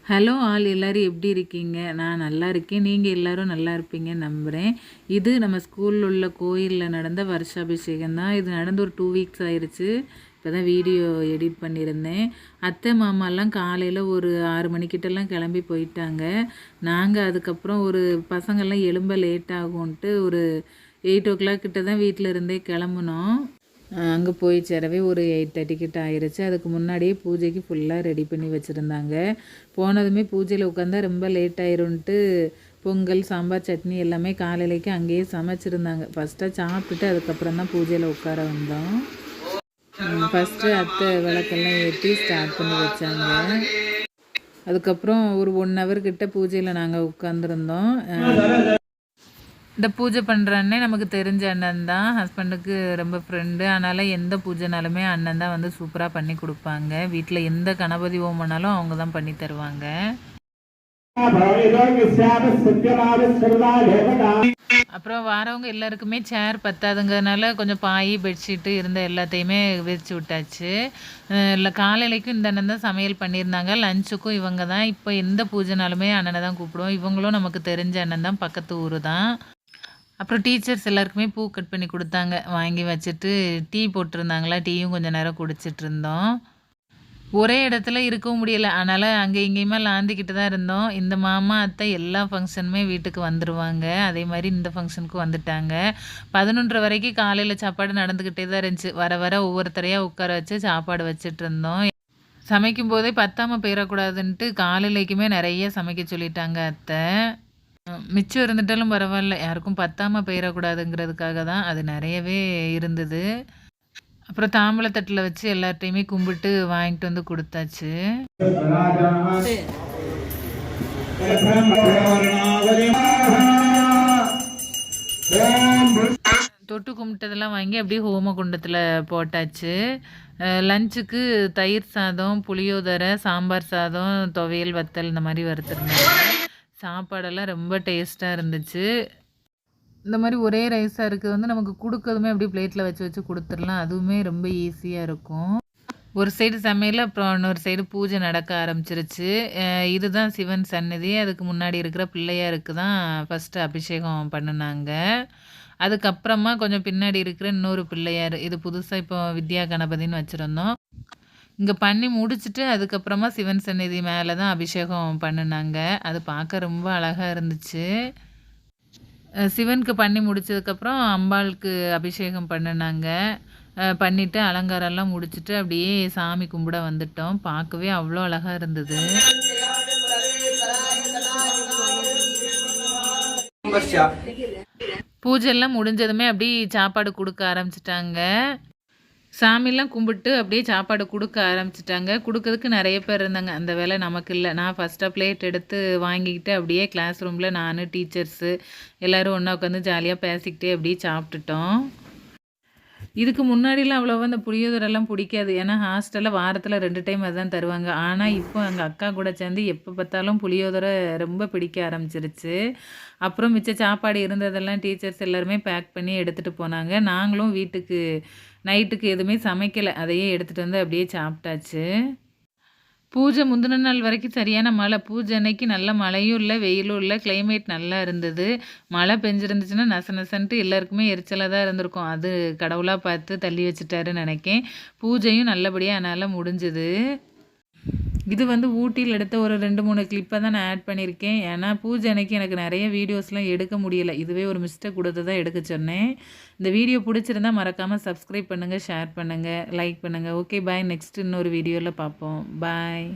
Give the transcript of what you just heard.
Hello all எல்லோரும் எப்படி இருக்கீங்க? நான் நல்லா இருக்கேன். நீங்கள் எல்லோரும் நல்லா இருப்பீங்கன்னு நம்புகிறேன். இது நம்ம ஸ்கூலில் உள்ள கோயிலில் நடந்த வருஷாபிஷேகம் தான். இது நடந்து ஒரு 2 வீக்ஸ் ஆயிடுச்சு. இப்போ தான் வீடியோ எடிட் பண்ணியிருந்தேன். அத்தை மாமாலாம் காலையில் ஒரு 6 மணிக்கிட்டலாம் கிளம்பி போயிட்டாங்க. நாங்கள் அதுக்கப்புறம் ஒரு பசங்கள்லாம் எழும்ப லேட் ஆகும்ன்ட்டு ஒரு 8:00 கிட்ட தான் வீட்டில் இருந்தே கிளம்புனோம். அங்கே போய் சேரவே ஒரு 8:30 கிட்ட ஆயிடுச்சு. அதுக்கு முன்னாடியே பூஜைக்கு ஃபுல்லாக ரெடி பண்ணி வச்சுருந்தாங்க. போனதுமே பூஜையில் உட்காந்தா ரொம்ப லேட் ஆயிரும்ன்ட்டு பொங்கல், சாம்பார், சட்னி எல்லாமே காலையிலேக்கு அங்கேயே சமைச்சிருந்தாங்க. ஃபஸ்ட்டாக சாப்பிட்டுட்டு அதுக்கப்புறம் தான் பூஜையில் உட்கார வந்தோம். ஃபஸ்ட்டு அத்தை விளக்கெல்லாம் ஏற்றி ஸ்டார்ட் பண்ணி வச்சாங்க. அதுக்கப்புறம் ஒரு 1 ஹவர் கிட்ட பூஜையில் நாங்கள் உட்காந்துருந்தோம். இந்த பூஜை பண்ணுற அண்ணன் நமக்கு தெரிஞ்ச அண்ணன் தான். ஹஸ்பண்டுக்கு ரொம்ப ஃப்ரெண்டு. அதனால் எந்த பூஜைனாலுமே அண்ணன் தான் வந்து சூப்பராக பண்ணி கொடுப்பாங்க. வீட்டில் எந்த கணபதி ஹோமனாலும் அவங்க தான் பண்ணி தருவாங்க. அப்புறம் வாரவங்க எல்லாருக்குமே சேர் பத்தாதுங்கிறதுனால கொஞ்சம் பாய் பெட்ஷீட்டு இருந்த எல்லாத்தையுமே விரிச்சு விட்டாச்சு. இல்லை காலையிலைக்கும் இந்த அண்ணன் தான் சமையல் பண்ணியிருந்தாங்க. லஞ்சுக்கும் இவங்க தான். இப்போ எந்த பூஜைனாலுமே அண்ணனை தான் கூப்பிடுவோம். இவங்களும் நமக்கு தெரிஞ்ச அண்ணன் தான், பக்கத்து ஊர் தான். அப்புறம் டீச்சர்ஸ் எல்லாருக்குமே பூ கட் பண்ணி கொடுத்தாங்க. வாங்கி வச்சுட்டு டீ போட்டிருந்தாங்களா, டீயும் கொஞ்சம் நேரம் குடிச்சிட்டு இருந்தோம். ஒரே இடத்துல இருக்கவும் முடியலை. அதனால் அங்கே இங்கேயுமே லாந்திக்கிட்டு தான் இருந்தோம். இந்த மாமா அத்தை எல்லா ஃபங்க்ஷனுமே வீட்டுக்கு வந்துடுவாங்க. அதே மாதிரி இந்த ஃபங்க்ஷனுக்கு வந்துட்டாங்க. 11:30 வரைக்கும் காலையில் சாப்பாடு நடந்துக்கிட்டே தான் இருந்துச்சு. வர வர ஒவ்வொருத்தரையாக உட்கார வச்சு சாப்பாடு வச்சுட்டு இருந்தோம். சமைக்கும் போதே பத்தாமல் போயிடக்கூடாதுன்ட்டு காலையிலைக்குமே நிறைய சமைக்க சொல்லிட்டாங்க அத்தை. மிச்சம் இருந்துட்டாலும் பரவாயில்ல, யாருக்கும் பத்தாமல் போயிடக்கூடாதுங்கிறதுக்காக தான் அது நிறையவே இருந்தது. அப்புறம் தாம்பூலத்தட்டில் வச்சு எல்லார்ட்டையுமே கும்பிட்டு வாங்கிட்டு வந்து கொடுத்தாச்சு. தொட்டு கும்பிட்டதெல்லாம் வாங்கி அப்படியே ஹோம குண்டத்தில் போட்டாச்சு. லஞ்சுக்கு தயிர் சாதம், புளியோதரை, சாம்பார் சாதம், துவையல், வத்தல் இந்த மாதிரி வறுத்துருந்தாங்க. சாப்பாடெல்லாம் ரொம்ப டேஸ்ட்டாக இருந்துச்சு. இந்த மாதிரி ஒரே ரைஸாக இருக்குது வந்து நமக்கு கொடுக்கறதுமே அப்படியே பிளேட்டில் வச்சு வச்சு கொடுத்துடலாம். அதுவுமே ரொம்ப ஈஸியாக இருக்கும். ஒரு சைடு சமையல், அப்புறம் இன்னொரு சைடு பூஜை நடக்க ஆரம்பிச்சிருச்சு. இதுதான் சிவன் சன்னதி. அதுக்கு முன்னாடி இருக்கிற பிள்ளையாருக்கு தான் ஃபஸ்ட்டு அபிஷேகம் பண்ணினாங்க. அதுக்கப்புறமா கொஞ்சம் பின்னாடி இருக்கிற இன்னொரு பிள்ளையார், இது புதுசாக இப்போ வித்யா கணபதின்னு வச்சுருந்தோம். இங்கே பண்ணி முடிச்சுட்டு அதுக்கப்புறமா சிவன் சந்நிதி மேலே தான் அபிஷேகம் பண்ணினாங்க. அது பார்க்க ரொம்ப அழகாக இருந்துச்சு. சிவனுக்கு பண்ணி முடிச்சதுக்கப்புறம் அம்பாளுக்கு அபிஷேகம் பண்ணினாங்க. பண்ணிவிட்டு அலங்காரம்லாம் முடிச்சுட்டு அப்படியே சாமி கும்பிட வந்துட்டோம். பார்க்கவே அவ்வளோ அழகாக இருந்தது. பூஜைலாம் முடிஞ்சதுமே அப்படி சாப்பாடு கொடுக்க ஆரம்பிச்சிட்டாங்க. சாமிலாம் கும்பிட்டு அப்படியே சாப்பாடு கொடுக்க ஆரம்பிச்சிட்டாங்க. கொடுக்கறதுக்கு நிறைய பேர் இருந்தாங்க. அந்த வேலை நமக்கு இல்லை. நான் ஃபஸ்ட்டாக பிளேட் எடுத்து வாங்கிக்கிட்டு அப்படியே கிளாஸ் ரூமில் நான், டீச்சர்ஸு எல்லோரும் ஒன்றா உட்காந்து ஜாலியாக பேசிக்கிட்டே அப்படியே சாப்பிட்டுட்டோம். இதுக்கு முன்னாடிலாம் அவ்வளோவா அந்த புளியோதரெல்லாம் பிடிக்காது. ஏன்னா ஹாஸ்டலில் வாரத்தில் 2 டைம் அதுதான் தருவாங்க. ஆனால் இப்போ எங்கள் அக்கா கூட சேர்ந்து எப்போ பார்த்தாலும் புளியோதரை ரொம்ப பிடிக்க ஆரம்பிச்சிருச்சு. அப்புறம் மிச்ச சாப்பாடு இருந்ததெல்லாம் டீச்சர்ஸ் எல்லாருமே பேக் பண்ணி எடுத்துகிட்டு போனாங்க. நாங்களும் வீட்டுக்கு நைட்டுக்கு எதுவுமே சமைக்கலை. அதையே எடுத்துகிட்டு வந்து அப்படியே சாப்பிட்டாச்சு. பூஜை முந்தின நாள் வரைக்கும் சரியான மழை. பூஜை அன்னைக்கு நல்ல மழையும் இல்லை, வெயிலும் இல்லை. கிளைமேட் நல்லா இருந்தது. மழை பெஞ்சிருந்துச்சுன்னா நச நசன்ட்டு எல்லாருக்குமே எரிச்சலாக தான் இருந்திருக்கும். அது கடவுளாக பார்த்து தள்ளி வச்சுட்டாருன்னு நினைக்கேன். பூஜையும் நல்லபடியாக அதனால் முடிஞ்சுது. இது வந்து ஊட்டியில் எடுத்த ஒரு 2-3 கிளிப்பை தான் நான் ஆட் பண்ணியிருக்கேன். ஏன்னா பூஜை அன்னைக்கு எனக்கு நிறைய வீடியோஸ்லாம் எடுக்க முடியலை. இதுவே ஒரு மிஸ்டேக் கொடுத்து தான் எடுக்க சொன்னேன். இந்த வீடியோ பிடிச்சிருந்தா மறக்காமல் சப்ஸ்கிரைப் பண்ணுங்கள், ஷேர் பண்ணுங்கள், லைக் பண்ணுங்கள். Okay bye. நெக்ஸ்ட் இன்னொரு வீடியோவில் பார்ப்போம். பாய்.